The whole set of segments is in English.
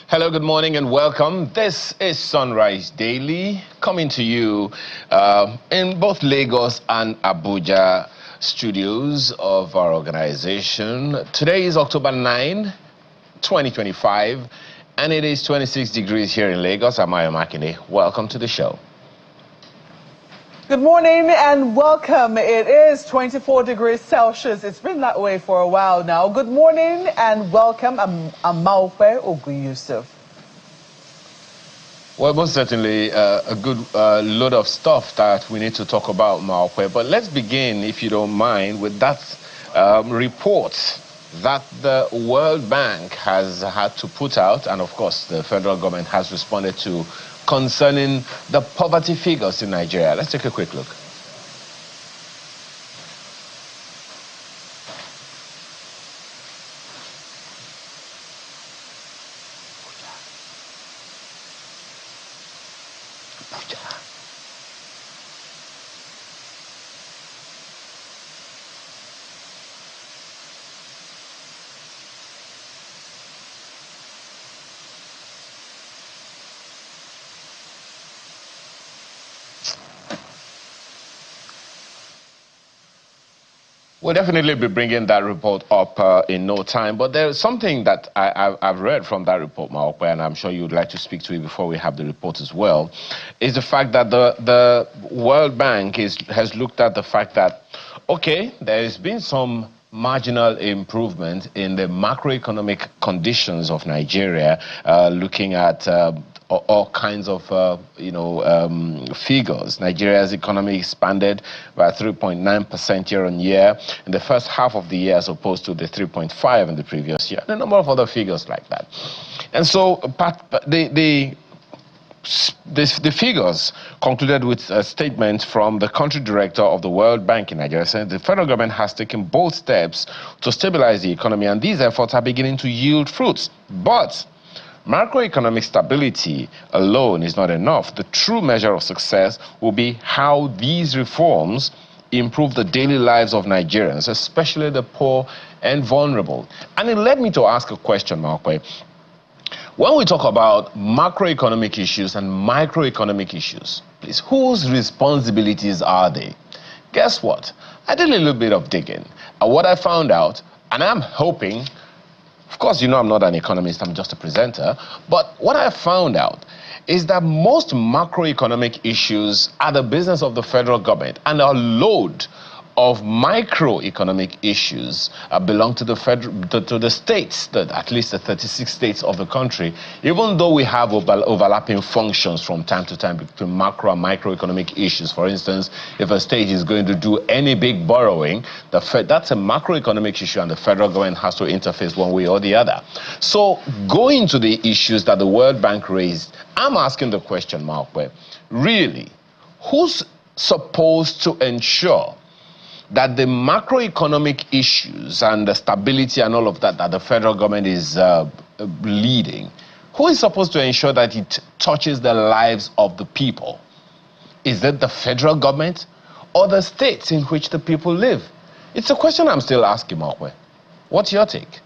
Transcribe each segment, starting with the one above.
Hello, good morning and welcome. This is Sunrise Daily, coming to you in both Lagos and Abuja studios of our organization. Today is October 9, 2025, and it is 26 degrees here in Lagos. I'm Aide. Welcome to the show. Good morning and welcome. It is 24 degrees Celsius. It's been that way for a while now. Good morning and welcome. I'm Maupe Ogun Yusuf. Well, most certainly a good load of stuff that we need to talk about, Maupe. But let's begin, if you don't mind, with that report that the World Bank has had to put out, and of course the federal government has responded to, concerning the poverty figures in Nigeria. Let's take a quick look. We'll definitely be bringing that report up in no time, but there's something that I've read from that report, Maokwe, and I'm sure you'd like to speak to it before we have the report as well, is the fact that the World Bank has looked at the fact that, okay, there has been some marginal improvement in the macroeconomic conditions of Nigeria, looking at all kinds of, figures. Nigeria's economy expanded by 3.9% year on year in the first half of the year, as opposed to the 3.5% in the previous year, and a number of other figures like that. And so the figures concluded with a statement from the country director of the World Bank in Nigeria, saying the federal government has taken bold steps to stabilize the economy, and these efforts are beginning to yield fruits. But macroeconomic stability alone is not enough. The true measure of success will be how these reforms improve the daily lives of Nigerians, especially the poor and vulnerable. And it led me to ask a question, Markwe. When we talk about macroeconomic issues and microeconomic issues, please, whose responsibilities are they? Guess what? I did a little bit of digging. And what I found out, and I'm hoping, of course, you know I'm not an economist, I'm just a presenter, but what I found out is that most macroeconomic issues are the business of the federal government, and a load of microeconomic issues belong to the states, at least the 36 states of the country, even though we have overlapping functions from time to time between macro and microeconomic issues. For instance, if a state is going to do any big borrowing, that's a macroeconomic issue, and the federal government has to interface one way or the other. So going to the issues that the World Bank raised, I'm asking the question, Markwe, really, who's supposed to ensure that the macroeconomic issues and the stability and all of that the federal government is leading, who is supposed to ensure that it touches the lives of the people? Is it the federal government or the states in which the people live? It's a question I'm still asking, Markwe. What's your take?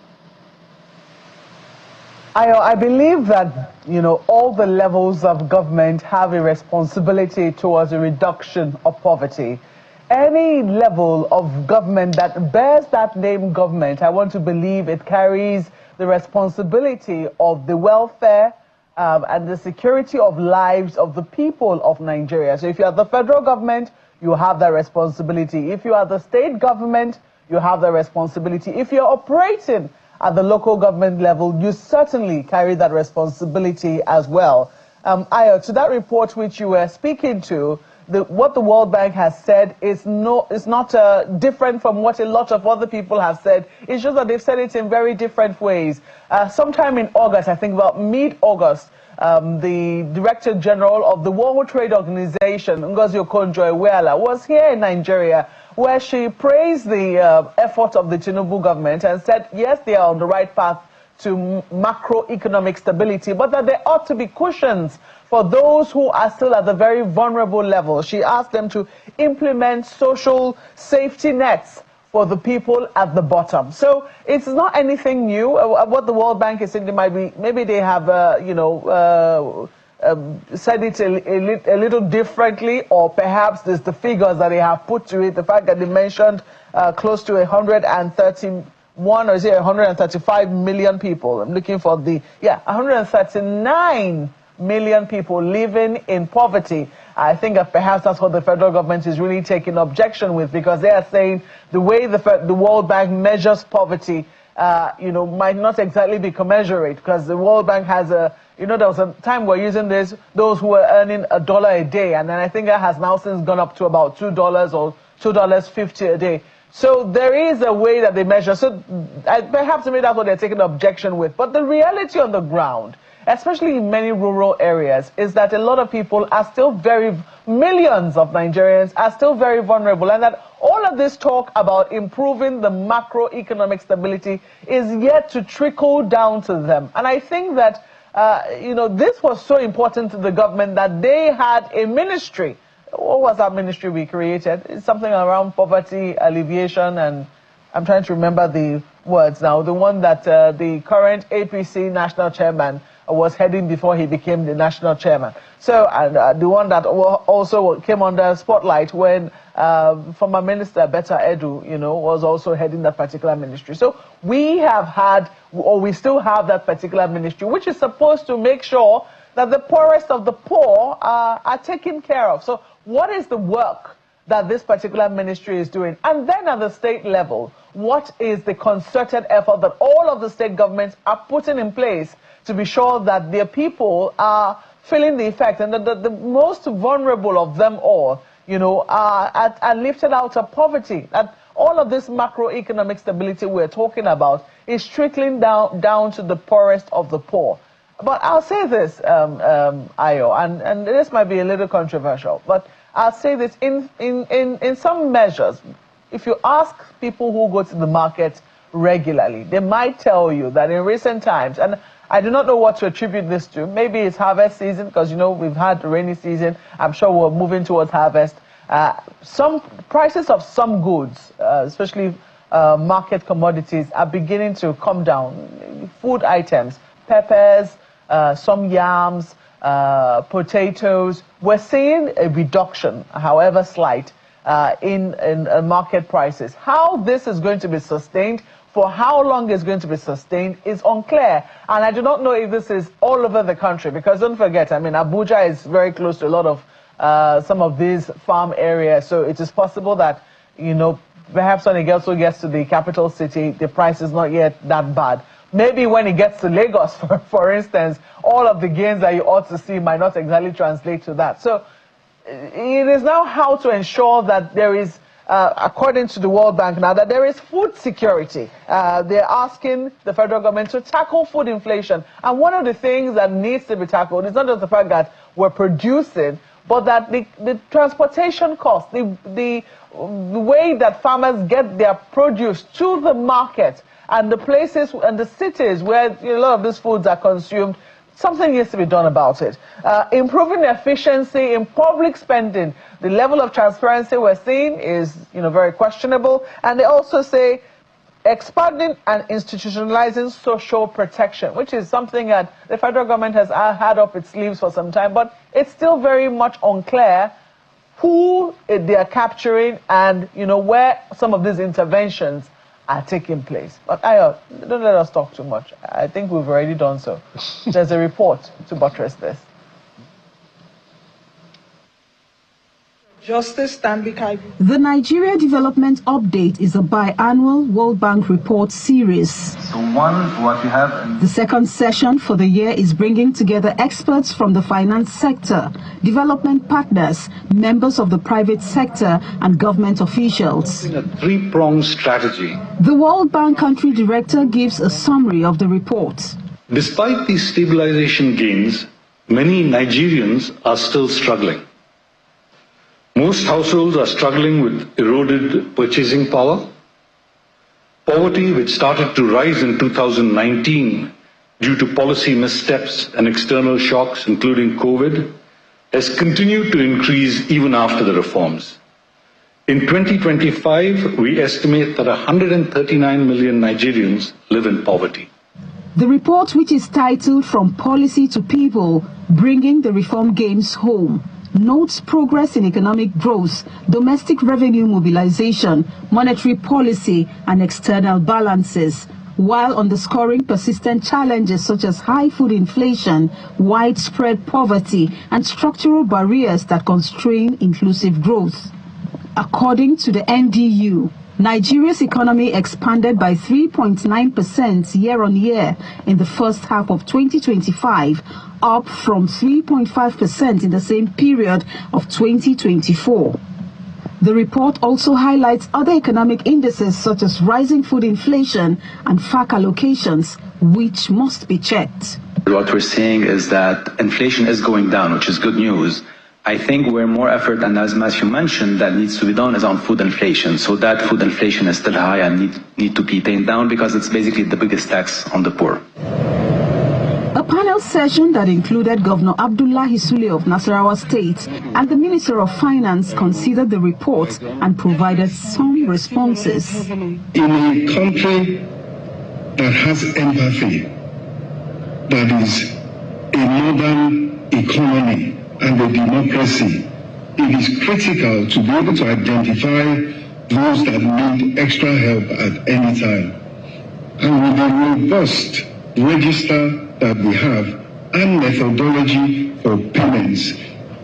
I believe that, all the levels of government have a responsibility towards a reduction of poverty. Any level of government that bears that name government, I want to believe it carries the responsibility of the welfare and the security of lives of the people of Nigeria. So if you are the federal government, you have that responsibility. If you are the state government, you have the responsibility. If you're operating at the local government level, you certainly carry that responsibility as well. Ayo, to that report which you were speaking to, what the World Bank has said is not different from what a lot of other people have said. It's just that they've said it in very different ways. Sometime in August, I think about mid-August, the Director General of the World Trade Organization, Ngozi Okonjo-Iweala, was here in Nigeria, where she praised the effort of the Tinubu government and said, yes, they are on the right path to macroeconomic stability, but that there ought to be cushions for those who are still at the very vulnerable level. She asked them to implement social safety nets for the people at the bottom. So it's not anything new. What the World Bank is saying, they might be, maybe they have, said it a little differently, or perhaps there's the figures that they have put to it. The fact that they mentioned close to 131 or is it 135 million people. I'm looking for 139 million people living in poverty. I think that perhaps that's what the federal government is really taking objection with, because they are saying the way the World Bank measures poverty, might not exactly be commensurate, because the World Bank has there was a time we're using those who were earning $1 a day, and then I think that has now since gone up to about $2 or $2.50 a day. So there is a way that they measure. So perhaps maybe that's what they're taking objection with. But the reality on the ground, especially in many rural areas, is that a lot of people are still millions of Nigerians are still very vulnerable, and that all of this talk about improving the macroeconomic stability is yet to trickle down to them. And I think that, this was so important to the government that they had a ministry. What was that ministry we created? It's something around poverty alleviation, and I'm trying to remember the words now. The one that the current APC national chairman was heading before he became the national chairman. So, and the one that also came under spotlight when former minister Aide, was also heading that particular ministry. So we have had, or we still have that particular ministry, which is supposed to make sure that the poorest of the poor are taken care of. So what is the work that this particular ministry is doing? And then at the state level, what is the concerted effort that all of the state governments are putting in place to be sure that their people are feeling the effect, and that the most vulnerable of them all, are lifted out of poverty? That all of this macroeconomic stability we're talking about is trickling down to the poorest of the poor. But I'll say this, Ayo, and this might be a little controversial, but I'll say this, in some measures, if you ask people who go to the market regularly, they might tell you that in recent times, and I do not know what to attribute this to. Maybe it's harvest season, because, we've had the rainy season. I'm sure we're moving towards harvest. Some prices of some goods, especially market commodities, are beginning to come down. Food items, peppers, some yams, potatoes. We're seeing a reduction, however slight, in market prices. How this is going to be sustained, for how long it's going to be sustained, is unclear. And I do not know if this is all over the country, because don't forget, Abuja is very close to a lot of some of these farm areas. So it is possible that, perhaps when it also gets to the capital city, the price is not yet that bad. Maybe when it gets to Lagos, for instance, all of the gains that you ought to see might not exactly translate to that. So it is now how to ensure that there is, according to the World Bank now, that there is food security. They're asking the federal government to tackle food inflation. And one of the things that needs to be tackled is not just the fact that we're producing, but that the transportation costs, the way that farmers get their produce to the market, and the places and the cities where a lot of these foods are consumed, something needs to be done about it. Improving efficiency in public spending. The level of transparency we're seeing is, very questionable. And they also say expanding and institutionalizing social protection, which is something that the federal government has had up its sleeves for some time, but it's still very much unclear who they are capturing and, where some of these interventions are taking place. But Ayo, don't let us talk too much. I think we've already done so. There's a report to buttress this. The Nigeria Development Update is a biannual World Bank report series. The second session for the year is bringing together experts from the finance sector, development partners, members of the private sector, and government officials. A three-pronged strategy. The World Bank country director gives a summary of the report. Despite these stabilization gains, many Nigerians are still struggling. Most households are struggling with eroded purchasing power. Poverty, which started to rise in 2019 due to policy missteps and external shocks, including COVID, has continued to increase even after the reforms. In 2025, we estimate that 139 million Nigerians live in poverty. The report, which is titled From Policy to People, Bringing the Reform Gains Home, notes progress in economic growth, domestic revenue mobilization, monetary policy, and external balances, while underscoring persistent challenges such as high food inflation, widespread poverty, and structural barriers that constrain inclusive growth. According to the NDU, Nigeria's economy expanded by 3.9% year-on-year in the first half of 2025, up from 3.5% in the same period of 2024. The report also highlights other economic indices such as rising food inflation and FAC allocations, which must be checked. What we're seeing is that inflation is going down, which is good news. I think where more effort, and as Matthew mentioned, that needs to be done is on food inflation. So that food inflation is still high and need to be tamed down because it's basically the biggest tax on the poor. A panel session that included Governor Abdullahi Sule of Nasarawa State and the Minister of Finance considered the report and provided some responses. In a country that has empathy, that is a modern economy and a democracy, it is critical to be able to identify those that need extra help at any time. And with the robust register that we have and methodology for payments,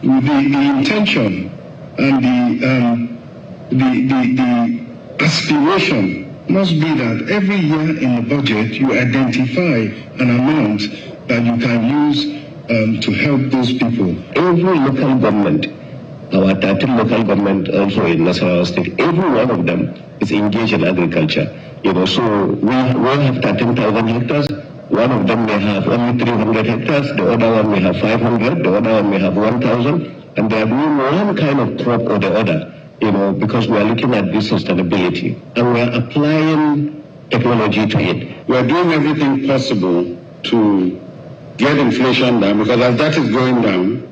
with the intention and the aspiration must be that every year in the budget you identify an amount that you can use to help those people. Every local government, our 13 local government also in Nasarawa State, every one of them is engaged in agriculture. So we have 13,000 hectares. One of them may have only 300 hectares, the other one may have 500, the other one may have 1,000, and they are doing one kind of crop or the other, because we are looking at this sustainability, and we are applying technology to it. We are doing everything possible to get inflation down, because as that is going down,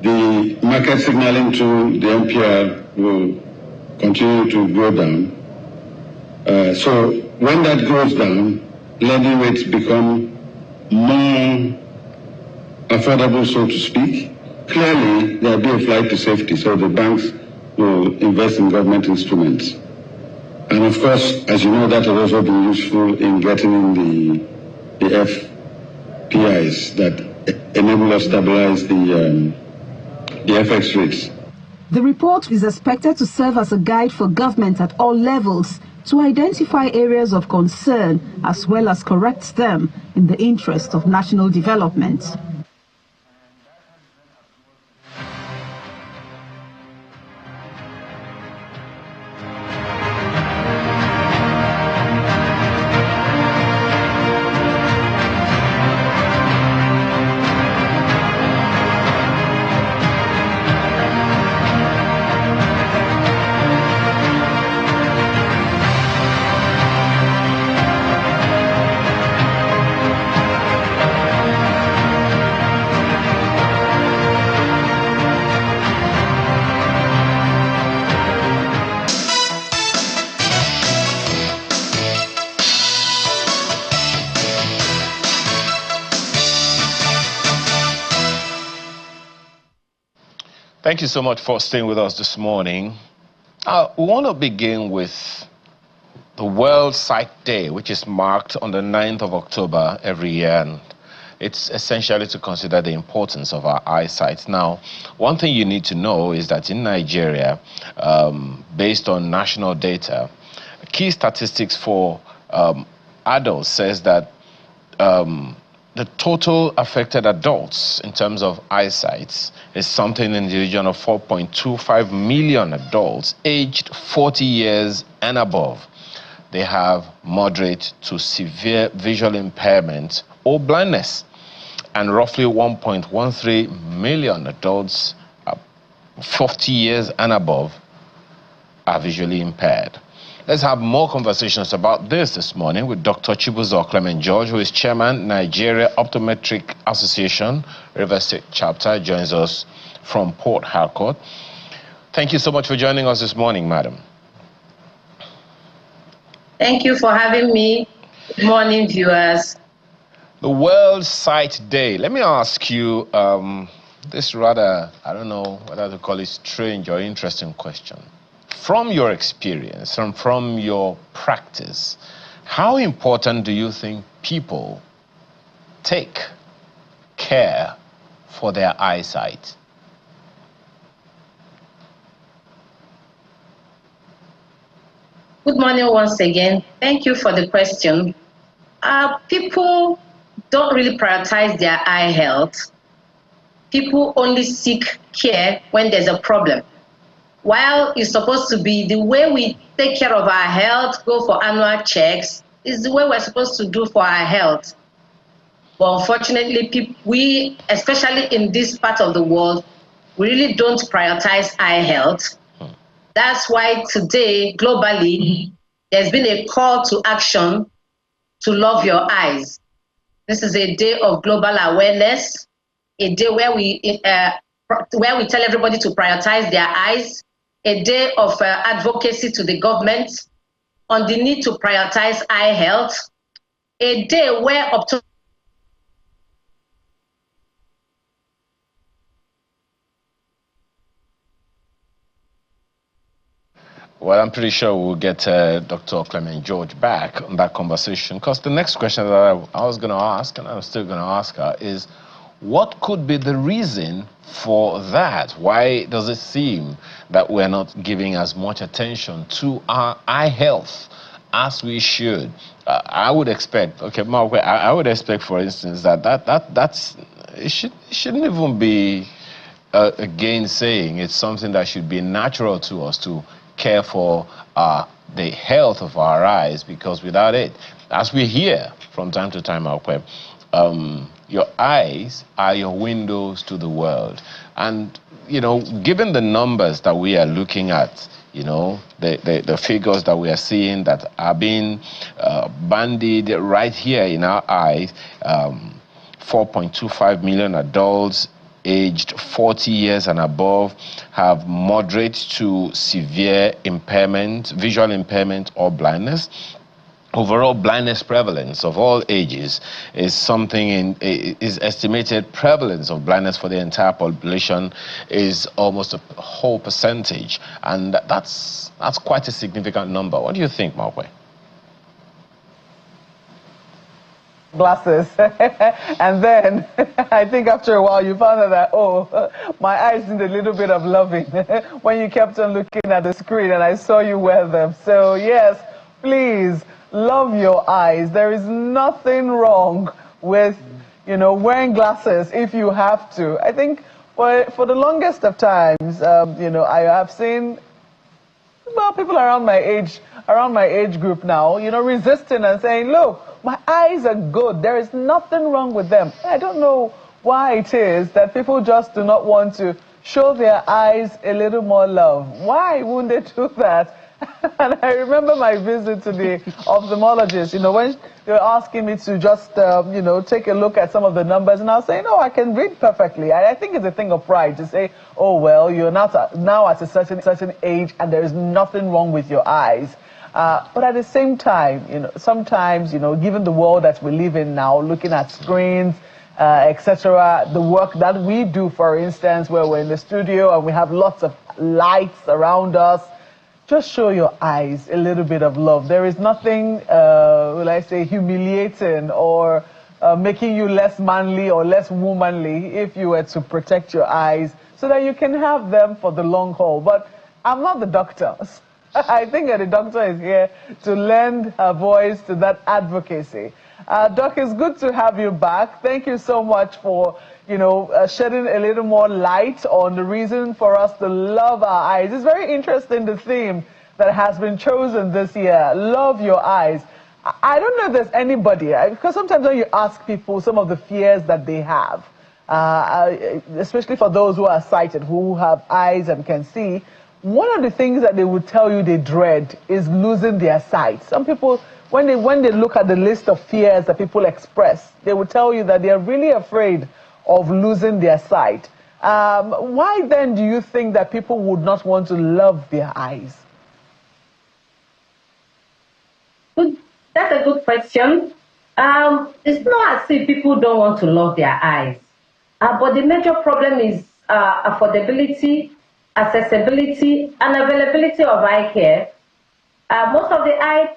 the market signaling to the MPR will continue to go down. So when that goes down, lending rates become more affordable, so to speak. Clearly, there will be a flight to safety, so the banks will invest in government instruments. And of course, as you know, that will also be useful in getting in the FPIs that enable us to stabilize the FX rates. The report is expected to serve as a guide for government at all levels to identify areas of concern as well as correct them in the interest of national development. Thank you so much for staying with us this morning. We want to begin with the World Sight Day, which is marked on the 9th of October every year. And it's essentially to consider the importance of our eyesight. Now, one thing you need to know is that in Nigeria, based on national data, key statistics for adults says that the total affected adults in terms of eyesight is something in the region of 4.25 million adults aged 40 years and above. They have moderate to severe visual impairment or blindness, and roughly 1.13 million adults 40 years and above are visually impaired. Let's have more conversations about this morning with Dr. Chibuzo Clement George, who is Chairman, Nigeria Optometric Association, Rivers State Chapter, joins us from Port Harcourt. Thank you so much for joining us this morning, madam. Thank you for having me. Good morning, viewers. The World Sight Day. Let me ask you this rather, I don't know whether to call it strange or interesting question. From your experience and from your practice, how important do you think people take care for their eyesight? Good morning once again. Thank you for the question. People don't really prioritize their eye health. People only seek care when there's a problem. While it's supposed to be the way we take care of our health, go for annual checks, is the way we're supposed to do for our health. But unfortunately, we, especially in this part of the world, we really don't prioritize eye health. That's why today, globally, there's been a call to action to love your eyes. This is a day of global awareness, a day where we tell everybody to prioritize their eyes, a day of advocacy to the government on the need to prioritize eye health, a day where Well, I'm pretty sure we'll get Dr. Clement George back on that conversation, because the next question that I was going to ask, and I'm still going to ask her, is what could be the reason for that? Why does it seem that we're not giving as much attention to our eye health as we should? I would expect, okay, Mark, I would expect, for instance, that's it shouldn't even be a gainsaying. It's something that should be natural to us to care for the health of our eyes, because without it, as we hear from time to time, your eyes are your windows to the world. And, given the numbers that we are looking at, the figures that we are seeing that are being bandied right here in our eyes, 4.25 million adults aged 40 years and above have moderate to severe impairment, visual impairment or blindness. Overall blindness prevalence of all ages is is estimated prevalence of blindness for the entire population is almost a whole percentage, and that's quite a significant number. What do you think, Mawkwe? Glasses. And then I think after a while you found out that, my eyes need a little bit of loving when you kept on looking at the screen and I saw you wear them. So yes, please love your eyes. There is nothing wrong with wearing glasses if you have to. I think for the longest of times, I have seen people around my age group now, resisting and saying, look, my eyes are good. There is nothing wrong with them. I don't know why it is that people just do not want to show their eyes a little more love. Why wouldn't they do that? And I remember my visit to the ophthalmologist, when they were asking me to just, take a look at some of the numbers, and I was saying, I can read perfectly. I think it's a thing of pride to say, well, you're not now at a certain age and there is nothing wrong with your eyes. But at the same time, sometimes, given the world that we live in now, looking at screens, etc., the work that we do, for instance, where we're in the studio and we have lots of lights around us, just show your eyes a little bit of love. There is nothing, will I say, humiliating or making you less manly or less womanly if you were to protect your eyes so that you can have them for the long haul. But I'm not the doctor. I think that the doctor is here to lend her voice to that advocacy. Doc, it's good to have you back. Thank you so much for, shedding a little more light on the reason for us to love our eyes. It's very interesting, the theme that has been chosen this year, love your eyes. I don't know if there's anybody, because sometimes when you ask people some of the fears that they have, especially for those who are sighted, who have eyes and can see, one of the things that they would tell you they dread is losing their sight. Some people, when they look at the list of fears that people express, they will tell you that they are really afraid of losing their sight. Why then do you think that people would not want to love their eyes? That's a good question. It's not as if people don't want to love their eyes, but the major problem is affordability, accessibility, and availability of eye care. Most of the eye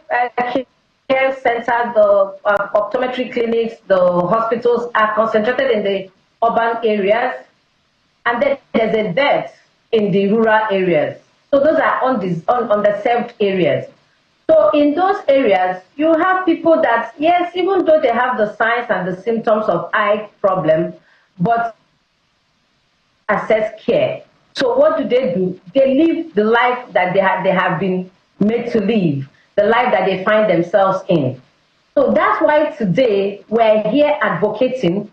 care centers, the optometry clinics, the hospitals are concentrated in the urban areas, and then there's a dearth in the rural areas. So those are underserved areas. So in those areas, you have people that, yes, even though they have the signs and the symptoms of eye problem, but access care. So what do? They live the life that they have been made to live, the life that they find themselves in. So that's why today we're here advocating,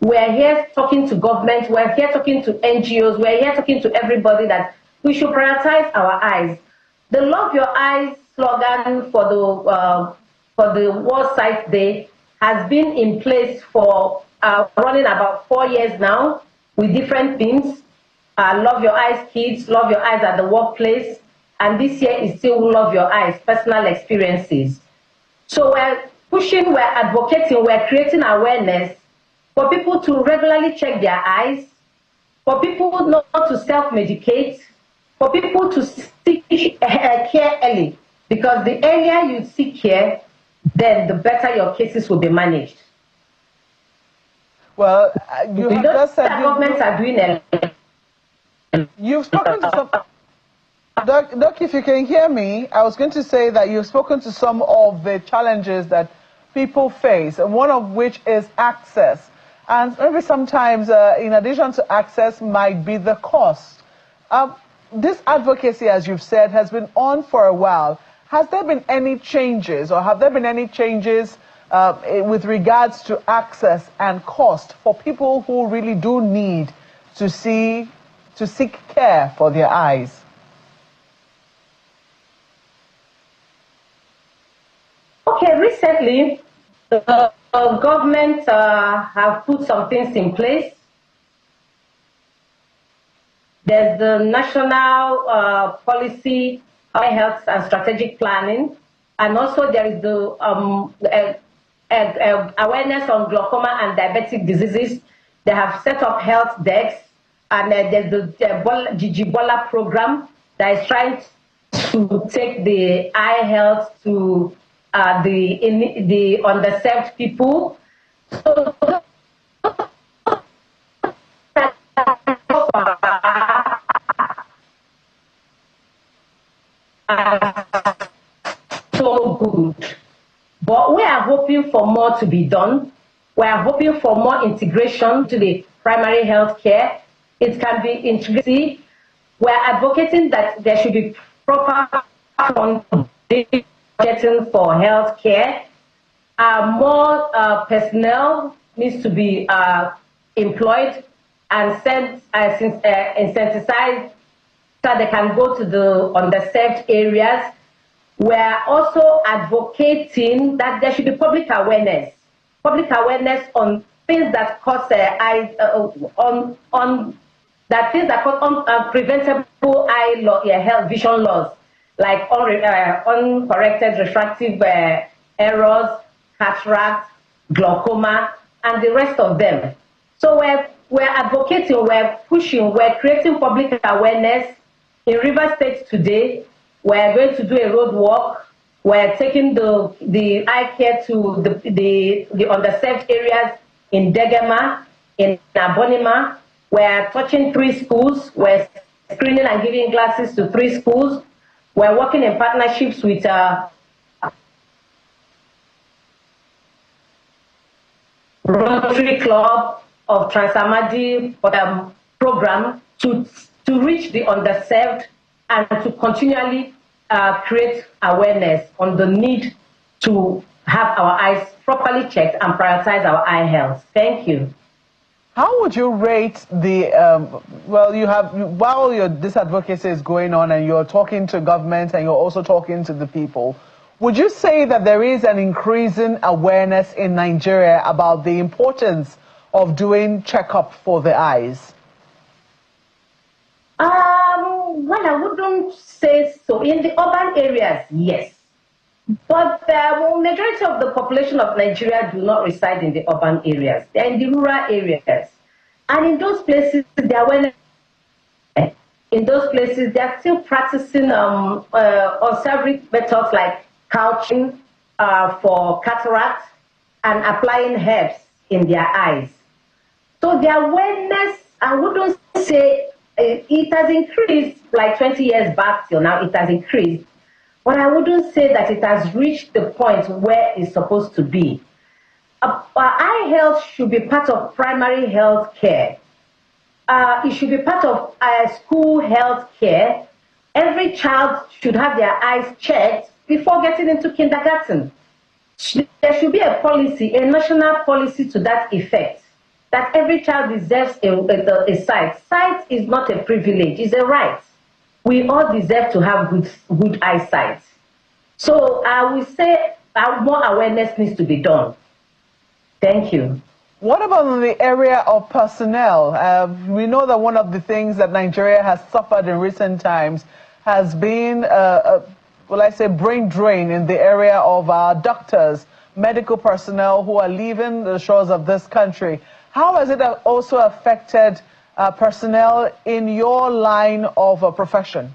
we're here talking to government, we're here talking to NGOs, we're here talking to everybody that we should prioritize our eyes. The Love Your Eyes slogan for the World Sight Day has been in place for running about 4 years now with different themes. Love Your Eyes Kids, Love Your Eyes at the Workplace, and this year is still Love Your Eyes Personal Experiences. So we're pushing, we're advocating, we're creating awareness for people to regularly check their eyes, for people not to self-medicate, for people to seek care early. Because the earlier you seek care, then the better your cases will be managed. Well, you have just said governments are doing it. You've spoken to some. Doc, if you can hear me, I was going to say that you've spoken to some of the challenges that people face, and one of which is access. And maybe sometimes, in addition to access, might be the cost. This advocacy, as you've said, has been on for a while. Has there been any changes, or have there been any changes with regards to access and cost for people who really do need to seek care for their eyes? Okay, recently, the government have put some things in place. There's the National Policy Eye Health and Strategic Planning, and also there is the awareness on glaucoma and diabetic diseases. They have set up health desks, and there's the Gigibola program that is trying to take the eye health to the underserved people. So so good, but we are hoping for more to be done. We are hoping for more integration to the primary health care. It can be integrated. We are advocating that there should be proper budgeting for health care. More personnel needs to be employed and incentivized so they can go to the underserved areas. We are also advocating that there should be public awareness on things that cause preventable health vision loss, like uncorrected refractive errors, cataract, glaucoma, and the rest of them. So we're advocating, we're pushing, we're creating public awareness. In River State today, we're going to do a road walk. We're taking the eye care to the underserved areas in Degema, in Abonima. We're touching 3 schools. We're screening and giving glasses to 3 schools. We're working in partnerships with Rotary Club of Transamadi program to reach the underserved and to continually create awareness on the need to have our eyes properly checked and prioritize our eye health. Thank you. How would you rate the, while this advocacy is going on and you're talking to government and you're also talking to the people, would you say that there is an increasing awareness in Nigeria about the importance of doing checkup for the eyes? Well, I wouldn't say so. In the urban areas, yes. But the majority of the population of Nigeria do not reside in the urban areas. They're in the rural areas. And in those places, they are still practicing conservative methods like couching for cataract and applying herbs in their eyes. So the awareness, I wouldn't say it has increased like 20 years back till now, it has increased. But I wouldn't say that it has reached the point where it's supposed to be. Eye health should be part of primary health care. It should be part of school health care. Every child should have their eyes checked before getting into kindergarten. There should be a policy, a national policy to that effect, that every child deserves a sight. Sight is not a privilege, it's a right. We all deserve to have good eyesight. So I will say more awareness needs to be done. Thank you. What about in the area of personnel? We know that one of the things that Nigeria has suffered in recent times has been, brain drain in the area of our doctors, medical personnel who are leaving the shores of this country. How has it also affected personnel in your line of profession?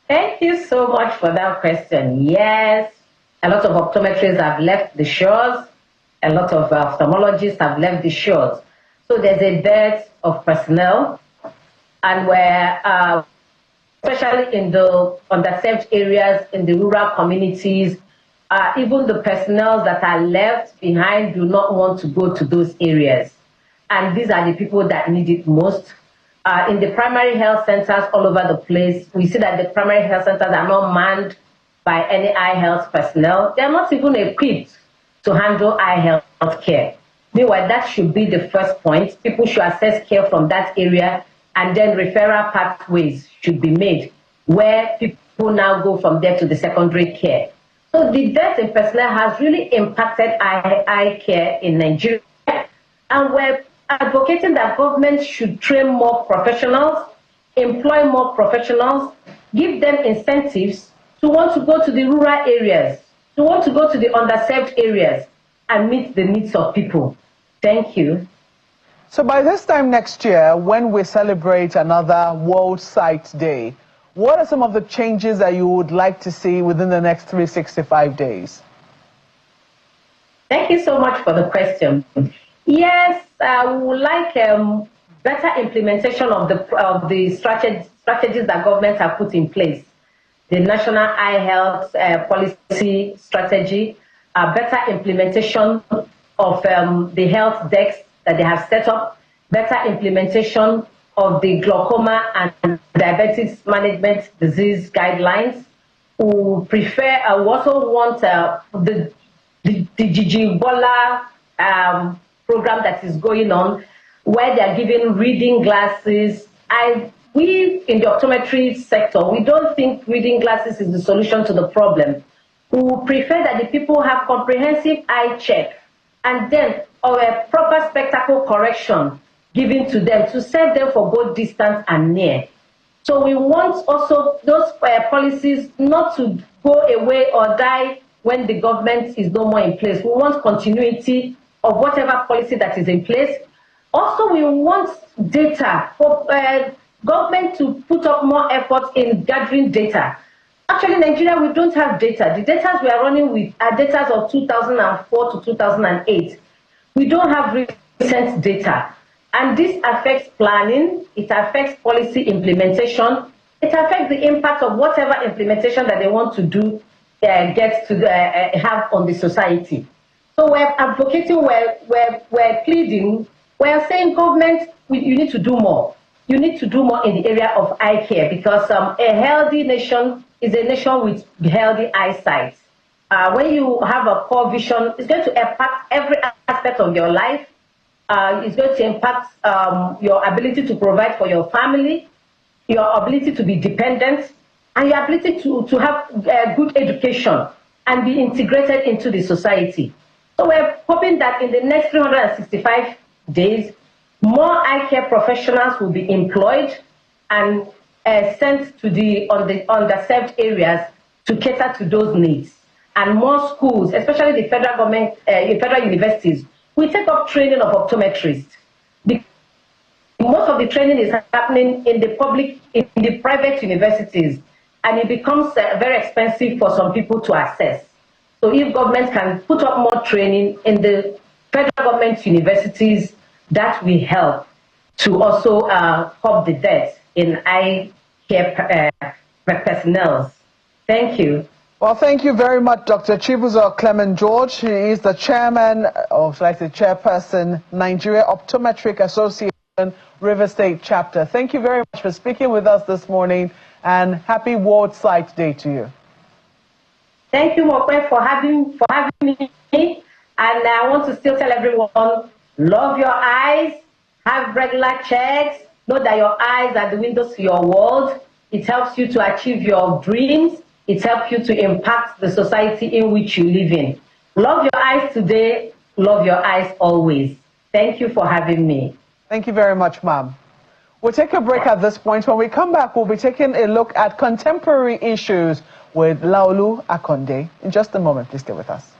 Thank you so much for that question. Yes, a lot of optometrists have left the shores. A lot of ophthalmologists have left the shores. So there's a dearth of personnel, and where, especially in the underserved areas, in the rural communities, even the personnel that are left behind do not want to go to those areas. And these are the people that need it most. In the primary health centers all over the place, we see that the primary health centers are not manned by any eye health personnel. They're not even equipped to handle eye health care. Meanwhile, that should be the first point. People should access care from that area, and then referral pathways should be made where people now go from there to the secondary care. So the dearth in personnel has really impacted eye care in Nigeria, and we're advocating that government should train more professionals, employ more professionals, give them incentives to want to go to the rural areas, to want to go to the underserved areas and meet the needs of people. Thank you. So by this time next year, when we celebrate another World Sight Day, what are some of the changes that you would like to see within the next 365 days? Thank you so much for the question. Yes, we would like better implementation of the strategies that governments have put in place. The National Eye Health Policy Strategy, better implementation of the health desks that they have set up, better implementation of the glaucoma and diabetes management disease guidelines. We also want the Jijibola program that is going on, where they are giving reading glasses. We in the optometry sector, we don't think reading glasses is the solution to the problem. We would prefer that the people have comprehensive eye check and then a proper spectacle correction given to them to serve them for both distance and near. So we want also those policies not to go away or die when the government is no more in place. We want continuity of whatever policy that is in place. Also, we want data for government to put up more effort in gathering data. Actually, in Nigeria, we don't have data. The data we are running with are data of 2004 to 2008. We don't have recent data. And this affects planning, it affects policy implementation, it affects the impact of whatever implementation that they want to do gets to have on the society. So we're advocating, we're pleading, we're saying government, you need to do more. You need to do more in the area of eye care, because a healthy nation is a nation with healthy eyesight. When you have a core vision, it's going to impact every aspect of your life. It's going to impact your ability to provide for your family, your ability to be dependent, and your ability to have good education and be integrated into the society. So we're hoping that in the next 365 days, More eye care professionals will be employed and sent to the underserved areas to cater to those needs. And more schools, especially the federal government, federal universities, will take up training of optometrists. Most of the training is happening in the private universities, and it becomes very expensive for some people to access. So if government can put up more training in the federal government universities, that will help to also curb the debt in eye care personnel. Thank you. Well, thank you very much, Dr. Chibuzo Clement George. He is the chairman, or should I say chairperson, Nigeria Optometric Association, River State Chapter. Thank you very much for speaking with us this morning, and happy World Sight Day to you. Thank you, Mokwe, for having me. And I want to still tell everyone, love your eyes, have regular checks, know that your eyes are the windows to your world. It helps you to achieve your dreams. It helps you to impact the society in which you live in. Love your eyes today, love your eyes always. Thank you for having me. Thank you very much, ma'am. We'll take a break at this point. When we come back, we'll be taking a look at contemporary issues with Laolu Akonde. In just a moment, please stay with us.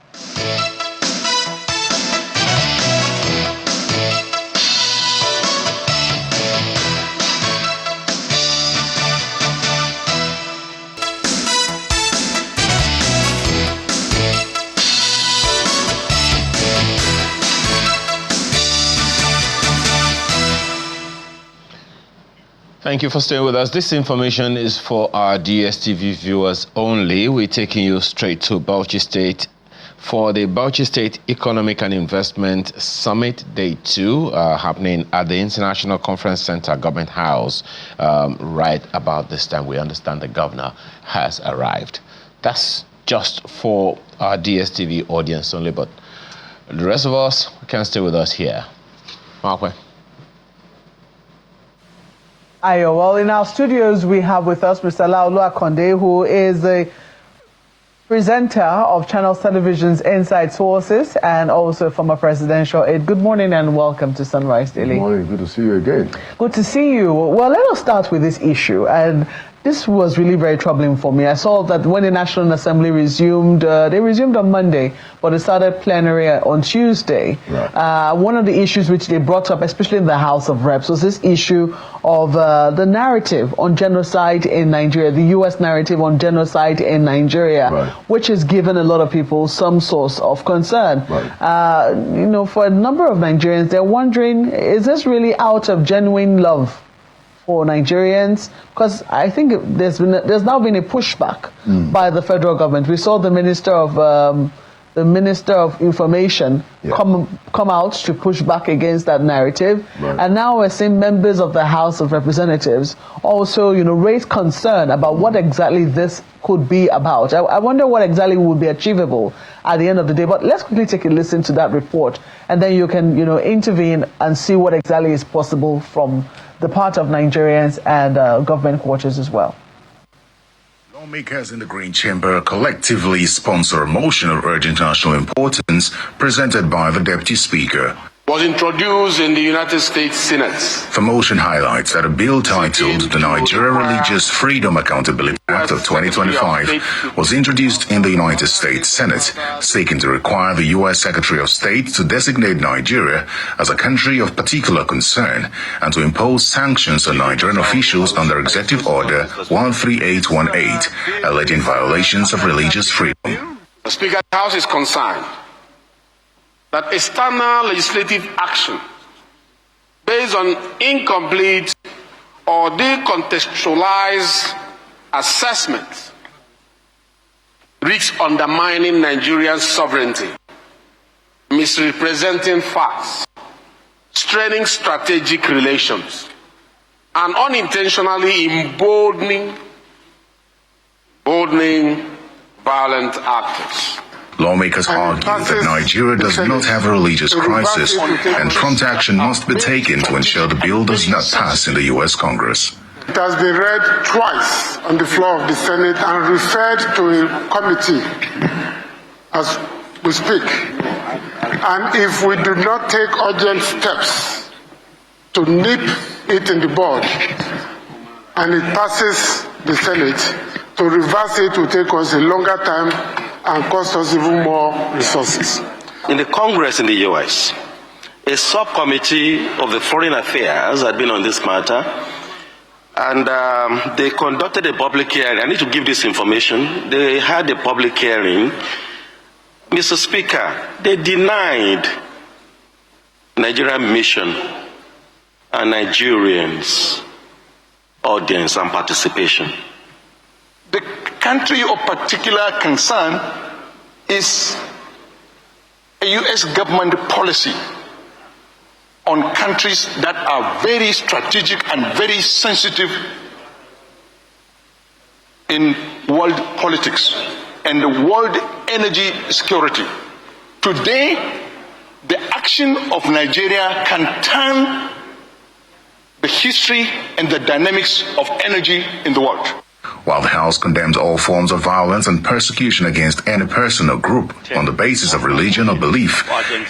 Thank you for staying with us. This information is for our DSTV viewers only. We're taking you straight to Bauchi State for the Bauchi State Economic and Investment Summit Day 2 happening at the International Conference Center, Government House. Right about this time, we understand the governor has arrived. That's just for our DSTV audience only, but the rest of us can stay with us here. Markwe. Well, in our studios, we have with us Mr. Laolu Akonde, who is a presenter of Channel Television's Inside Sources and also former presidential aide. Good morning and welcome to Sunrise Daily. Good morning. Good to see you again. Good to see you. Well, let us start with this issue. And this was really very troubling for me. I saw that when the National Assembly resumed, they resumed on Monday, but it started plenary on Tuesday. Right. One of the issues which they brought up, especially in the House of Reps, was this issue of the narrative on genocide in Nigeria, the U.S. narrative on genocide in Nigeria, right, which has given a lot of people some source of concern. Right. You know, for a number of Nigerians, they're wondering, is this really out of genuine love for Nigerians? Because I think there's now been a pushback by the federal government. We saw the Minister of Information come out to push back against that narrative, right, and now we're seeing members of the House of Representatives also, you know, raise concern about what exactly this could be about. I wonder what exactly would be achievable at the end of the day. But let's quickly take a listen to that report, and then you can, you know, intervene and see what exactly is possible from the part of Nigerians and government quarters as well. Lawmakers in the Green Chamber collectively sponsor a motion of urgent national importance presented by the Deputy Speaker. Was introduced in the United States Senate. The motion highlights that a bill titled the Nigeria Religious Freedom Accountability Act of 2025 was introduced in the United States Senate, seeking to require the U.S. Secretary of State to designate Nigeria as a country of particular concern and to impose sanctions on Nigerian officials under Executive Order 13818, alleging violations of religious freedom. The Speaker of the House is concerned that external legislative action based on incomplete or decontextualized assessment risks undermining Nigerian sovereignty, misrepresenting facts, straining strategic relations, and unintentionally emboldening violent actors. Lawmakers argue that Nigeria does not have a religious crisis and prompt action must be taken to ensure the bill does not pass in the U.S. Congress. It has been read twice on the floor of the Senate and referred to a committee as we speak. And if we do not take urgent steps to nip it in the bud and it passes the Senate, to reverse it will take us a longer time and cost us even more resources. In the Congress in the US, a subcommittee of the Foreign Affairs had been on this matter, and they conducted a public hearing. I need to give this information. They had a public hearing. Mr. Speaker, they denied Nigerian mission and Nigerians audience and participation. The country of particular concern is a U.S. government policy on countries that are very strategic and very sensitive in world politics and the world energy security. Today, the action of Nigeria can turn the history and the dynamics of energy in the world. While the House condemns all forms of violence and persecution against any person or group on the basis of religion or belief,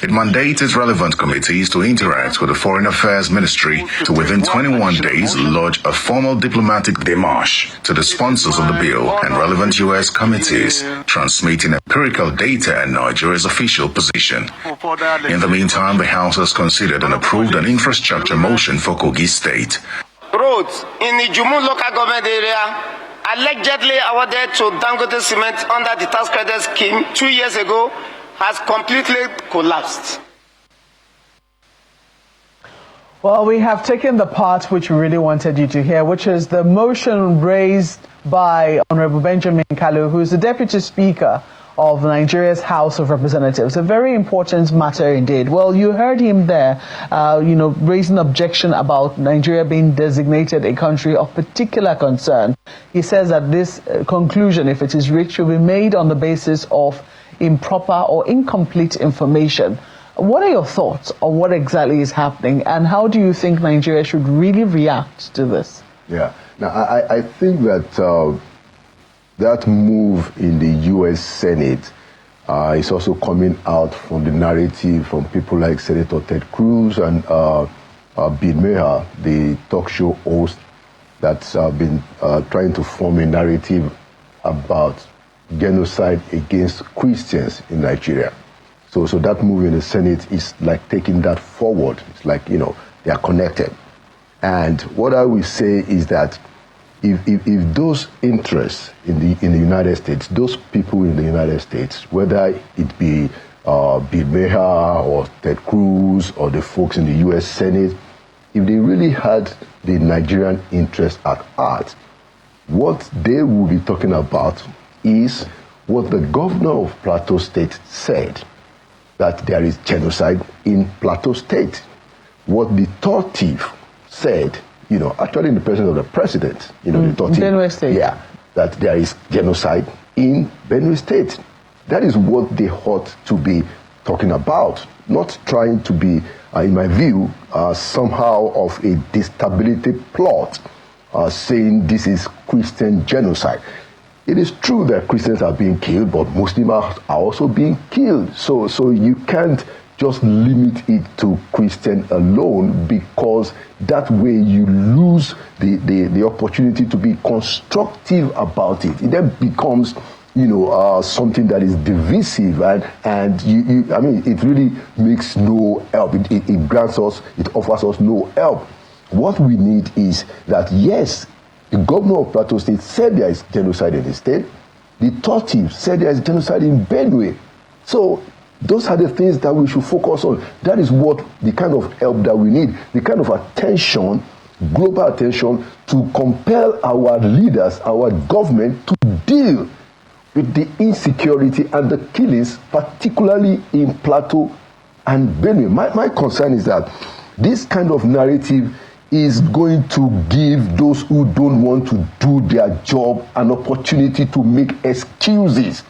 it mandated relevant committees to interact with the Foreign Affairs Ministry to within 21 days lodge a formal diplomatic démarche to the sponsors of the bill and relevant U.S. committees, transmitting empirical data and Nigeria's official position. In the meantime, the House has considered and approved an infrastructure motion for Kogi State. Roads in the Jumu local government area allegedly awarded to Dangote Cement under the tax credit scheme 2 years ago has completely collapsed. Well, we have taken the part which we really wanted you to hear, which is the motion raised by Honorable Benjamin Kalu, who is the Deputy Speaker of Nigeria's House of Representatives. A very important matter indeed. Well, you heard him there, raising objection about Nigeria being designated a country of particular concern. He says that this conclusion, if it is reached, will be made on the basis of improper or incomplete information. What are your thoughts on what exactly is happening, and how do you think Nigeria should really react to this? Yeah, now I think that that move in the U.S. Senate is also coming out from the narrative from people like Senator Ted Cruz and Bill Maher, the talk show host that's been trying to form a narrative about genocide against Christians in Nigeria. So that move in the Senate is like taking that forward. It's like, they are connected. And what I will say is that if those interests in the United States, those people in the United States, whether it be Bill Maher or Ted Cruz or the folks in the U.S. Senate, if they really had the Nigerian interest at heart, what they will be talking about is what the governor of Plateau State said, that there is genocide in Plateau State. What the third thief said, actually in the presence of the president, the third thief, Benue State. Yeah, that there is genocide in Benue State. That is what they ought to be talking about, not trying to be, in my view, somehow of a destability plot, saying this is Christian genocide. It is true that Christians are being killed, but Muslims are also being killed. So you can't just limit it to Christian alone, because that way you lose the opportunity to be constructive about it. It then becomes, something that is divisive, and it really makes no help. It grants us, it offers us no help. What we need is that, yes, the governor of Plateau State said there is genocide in the state. The third chief said there is genocide in Benue. So those are the things that we should focus on. That is what the kind of help that we need, the kind of attention, global attention, to compel our leaders, our government, to deal with the insecurity and the killings, particularly in Plateau and Benue. My concern is that this kind of narrative is going to give those who don't want to do their job an opportunity to make excuses.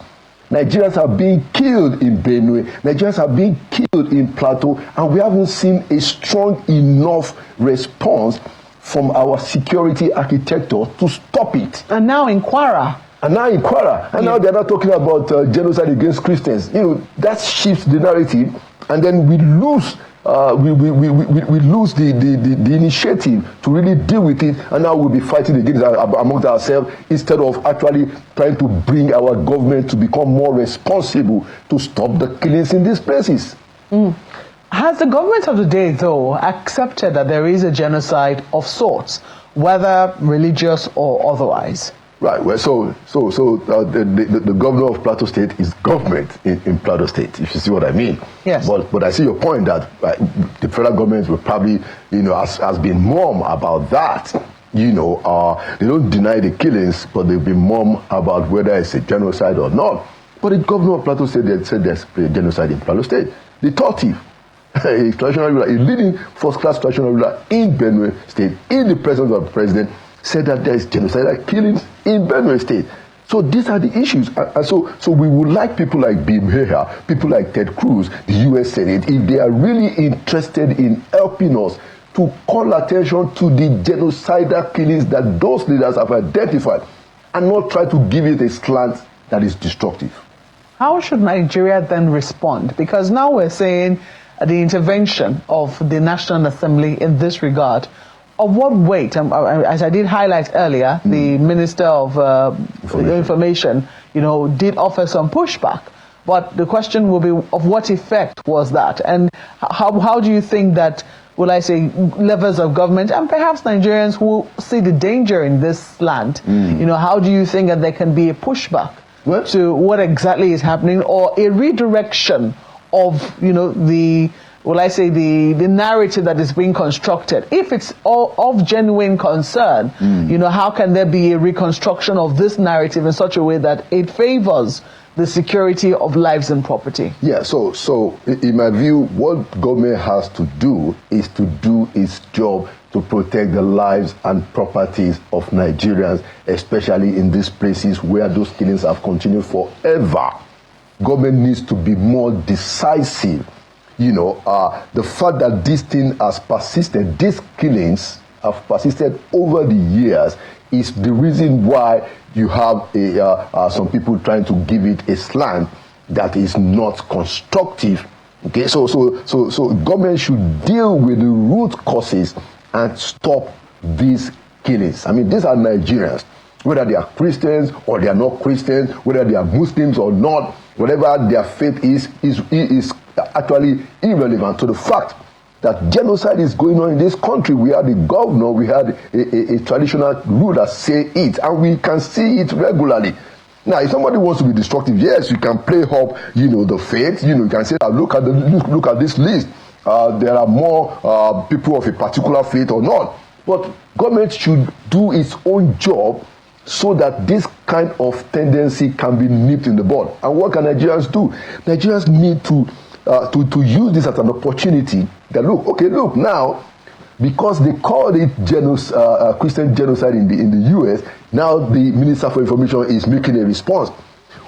Nigerians are being killed in Benue, Nigerians are being killed in Plateau, and we haven't seen a strong enough response from our security architecture to stop it. And now in Kwara. Now they're not talking about genocide against Christians. That shifts the narrative, and then we lose we lose the initiative to really deal with it, and now we'll be fighting against amongst ourselves instead of actually trying to bring our government to become more responsible to stop the killings in these places. Has the government of the day, though, accepted that there is a genocide of sorts, whether religious or otherwise? Right. Well, the governor of Plateau State is government in Plateau State, if you see what I mean. Yes. But I see your point that the federal government will probably, has been mum about that. They don't deny the killings, but they've been mum about whether it's a genocide or not. But the governor of Plateau State, they said there's a genocide in Plateau State. The Tortif, a traditional ruler, a leading first-class traditional ruler in Benue State, in the presence of the president, said that there is genocidal killings in Benue State. So these are the issues. And so we would like people like Bim Heha, people like Ted Cruz, the U.S. Senate, if they are really interested in helping us to call attention to the genocidal killings that those leaders have identified and not try to give it a slant that is destructive. How should Nigeria then respond? Because now we're saying the intervention of the National Assembly in this regard. Of what weight? As I did highlight earlier, the Minister of Information, did offer some pushback. But the question will be, of what effect was that? And how do you think that, levels of government and perhaps Nigerians who see the danger in this land, how do you think that there can be a pushback to what exactly is happening, or a redirection of, the narrative that is being constructed? If it's all of genuine concern, how can there be a reconstruction of this narrative in such a way that it favors the security of lives and property? Yeah, so in my view, what government has to do is to do its job to protect the lives and properties of Nigerians, especially in these places where those killings have continued forever. Government needs to be more decisive. The fact that this thing has persisted, these killings have persisted over the years, is the reason why you have some people trying to give it a slant that is not constructive. Okay, so government should deal with the root causes and stop these killings. I mean, these are Nigerians, whether they are Christians or they are not Christians, whether they are Muslims or not, whatever their faith is actually irrelevant to the fact that genocide is going on in this country. We had the governor, we had a traditional ruler say it, and we can see it regularly. Now, if somebody wants to be destructive, yes, you can play up, the faith. You can say, look at this list. There are more people of a particular faith or not. But government should do its own job so that this kind of tendency can be nipped in the bud. And what can Nigerians do? Nigerians need to use this as an opportunity that, look, now, because they called it Christian genocide in the US, now the Minister for Information is making a response.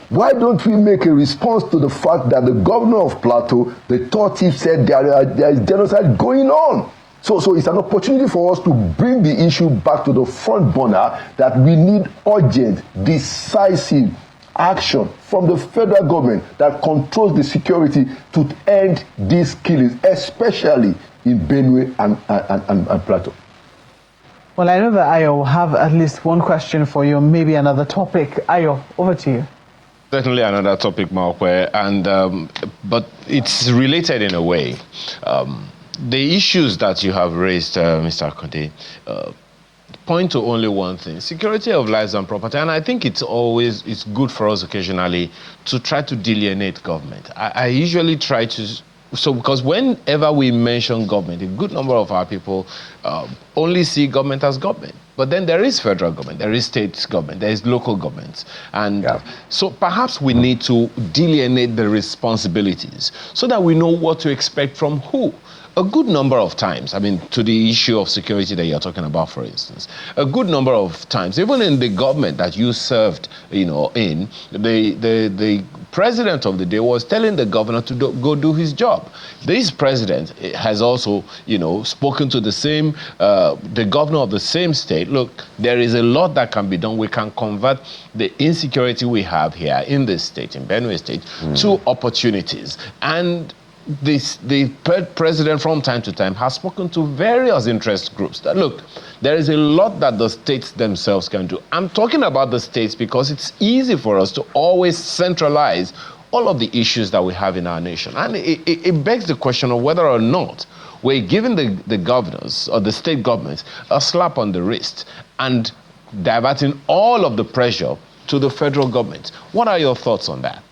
Why don't we make a response to the fact that the governor of Plateau, the Tortif, said there is genocide going on? So it's an opportunity for us to bring the issue back to the front burner, that we need urgent, decisive action from the federal government that controls the security to end these killings, especially in Benue and Plateau. Well, I know that Ayo will have at least one question for you, maybe another topic. Ayo, over to you. Certainly another topic, Markwe, but it's related in a way. The issues that you have raised, Mr. Akonde, point to only one thing: security of lives and property. And I think it's good for us occasionally to try to delineate government. I usually try to, because whenever we mention government, a good number of our people only see government as government. But then there is federal government, there is state government, there is local government. And so perhaps we need to delineate the responsibilities so that we know what to expect from who. A good number of times, to the issue of security that you're talking about, for instance, a good number of times, even in the government that you served, the president of the day was telling the governor to go do his job. This president has also, spoken to the governor of the same state. Look, there is a lot that can be done. We can convert the insecurity we have here in this state, in Benue State, to opportunities. And the president from time to time has spoken to various interest groups that, look, there is a lot that the states themselves can do. I'm talking about the states because it's easy for us to always centralize all of the issues that we have in our nation. And it begs the question of whether or not we're giving the governors or the state governments a slap on the wrist and diverting all of the pressure to the federal government. What are your thoughts on that?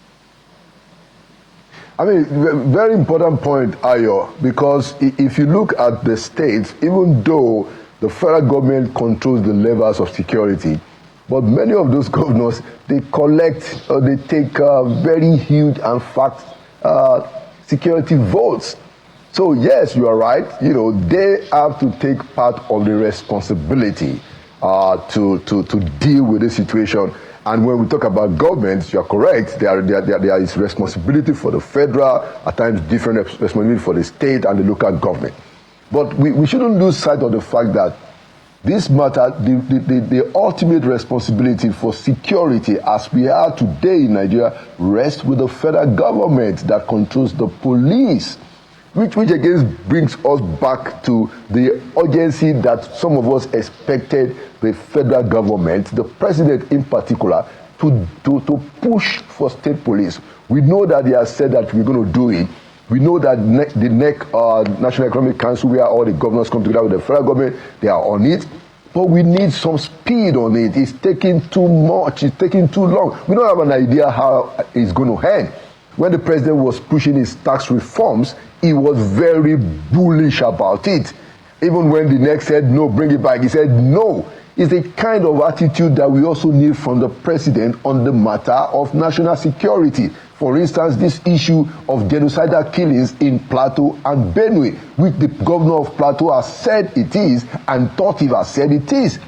I mean, very important point, Ayo, because if you look at the states, even though the federal government controls the levels of security, but many of those governors, they collect or they take very huge and fat security votes. So yes, you are right. You know, they have to take part of the responsibility to deal with the situation. And when we talk about governments, you are correct. There is responsibility for the federal, at times different responsibility for the state and the local government. But we shouldn't lose sight of the fact that this matter, the ultimate responsibility for security as we are today in Nigeria rests with the federal government that controls the police. Which again brings us back to the urgency that some of us expected the federal government, the president in particular, to push for state police. We know that they have said that we're going to do it. We know that the National Economic Council, where all the governors come together with the federal government, they are on it. But we need some speed on it. It's taking too much. It's taking too long. We don't have an idea how it's going to end. When the president was pushing his tax reforms, he was very bullish about it. Even when the next said, no, bring it back, he said, no. It's the kind of attitude that we also need from the president on the matter of national security. For instance, this issue of genocidal killings in Plateau and Benue, which the governor of Plateau has said it is and thought he has said it is.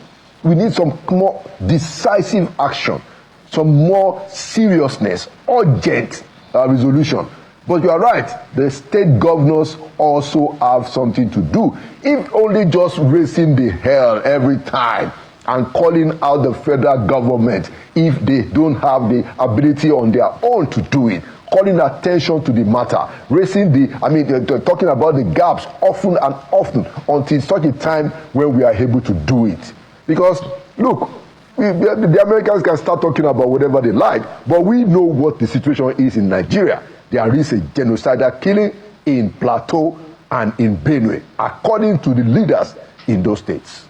We need some more decisive action, some more seriousness, urgent resolution. But you are right, the state governors also have something to do. If only just raising the hell every time and calling out the federal government if they don't have the ability on their own to do it, calling attention to the matter, they're talking about the gaps often and often until such a time when we are able to do it. Because, look, the Americans can start talking about whatever they like, but we know what the situation is in Nigeria. There is a genocidal killing in Plateau and in Benue, according to the leaders in those states.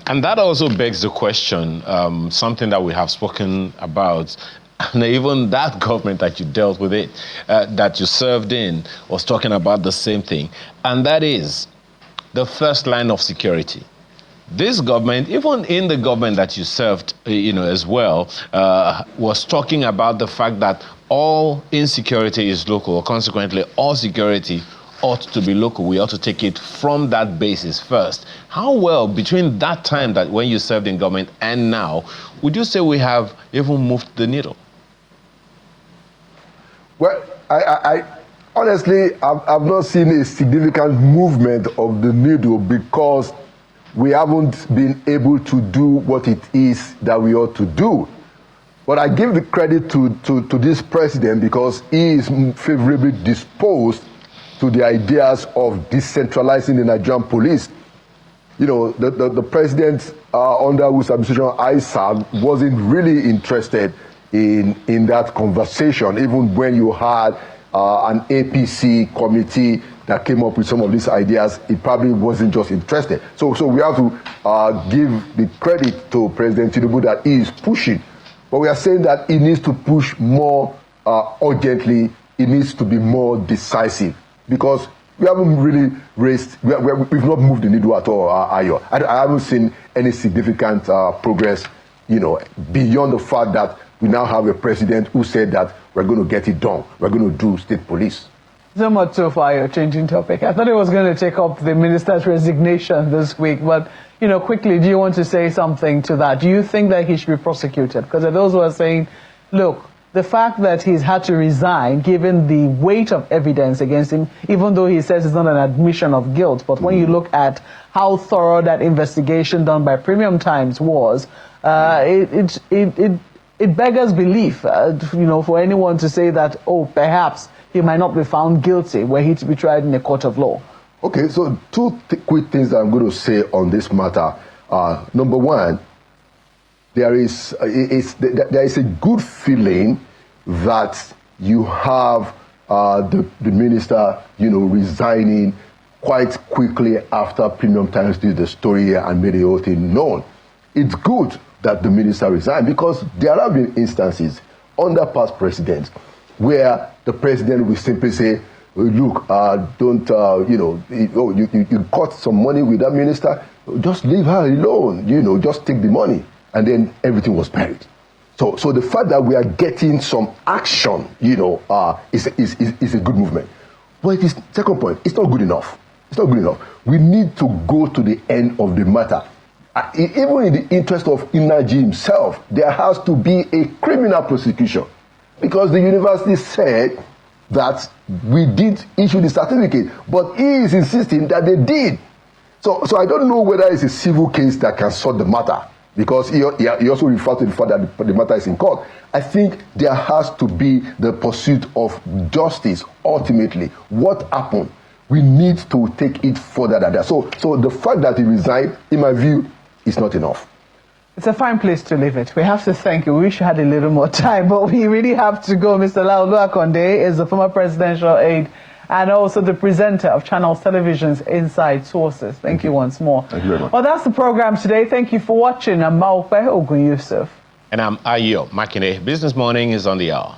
And that also begs the question, something that we have spoken about, and even that government that you dealt with it, that you served in, was talking about the same thing, and that is the first line of security. This government, even in the government that you served, as well, was talking about the fact that all insecurity is local. Consequently, all security ought to be local. We ought to take it from that basis first. How well, between that time that when you served in government and now, would you say we have even moved the needle? Well, I honestly, I've not seen a significant movement of the needle because we haven't been able to do what it is that we ought to do. But I give the credit to this president because he is favorably disposed to the ideas of decentralizing the Nigerian police. You know, the president under whose administration I served wasn't really interested in that conversation, even when you had an APC committee that came up with some of these ideas. He probably wasn't just interested. So we have to give the credit to President Tinubu that he is pushing. But we are saying that he needs to push more urgently. He needs to be more decisive because we haven't really we've not moved the needle at all, Ayo. I haven't seen any significant progress, beyond the fact that we now have a president who said that we're going to get it done. We're going to do state police. So much so far, you're changing topic. I thought it was going to take up the minister's resignation this week, but, quickly, do you want to say something to that? Do you think that he should be prosecuted? Because there are those who are saying, look, the fact that he's had to resign, given the weight of evidence against him, even though he says it's not an admission of guilt, but when you look at how thorough that investigation done by Premium Times was, it it beggars belief, for anyone to say that, oh, perhaps he might not be found guilty were he to be tried in a court of law. Okay, so two quick things that I'm going to say on this matter. Number one, there is a good feeling that you have the minister, resigning quite quickly after Premium Times did the story here and made the whole thing known. It's good that the minister resigned because there have been instances under past presidents where the president will simply say, look, you cut some money with that minister, just leave her alone, just take the money. And then everything was buried. So the fact that we are getting some action, is a good movement. But it is, second point, it's not good enough. It's not good enough. We need to go to the end of the matter. Even in the interest of Inaji himself, there has to be a criminal prosecution. Because the university said that we did issue the certificate, but he is insisting that they did. So I don't know whether it's a civil case that can sort the matter, because he also referred to the fact that the matter is in court. I think there has to be the pursuit of justice ultimately. What happened? We need to take it further than that. So the fact that he resigned, in my view, is not enough. It's a fine place to leave it. We have to thank you. We wish you had a little more time, but we really have to go. Mr. Laolu Akonde is the former presidential aide and also the presenter of Channels Television's Inside Sources. Thank you once more. Thank you very much. Well, that's the program today. Thank you for watching. I'm Maupe Ogun Yusuf. And I'm Ayo Makine. Business Morning is on the hour.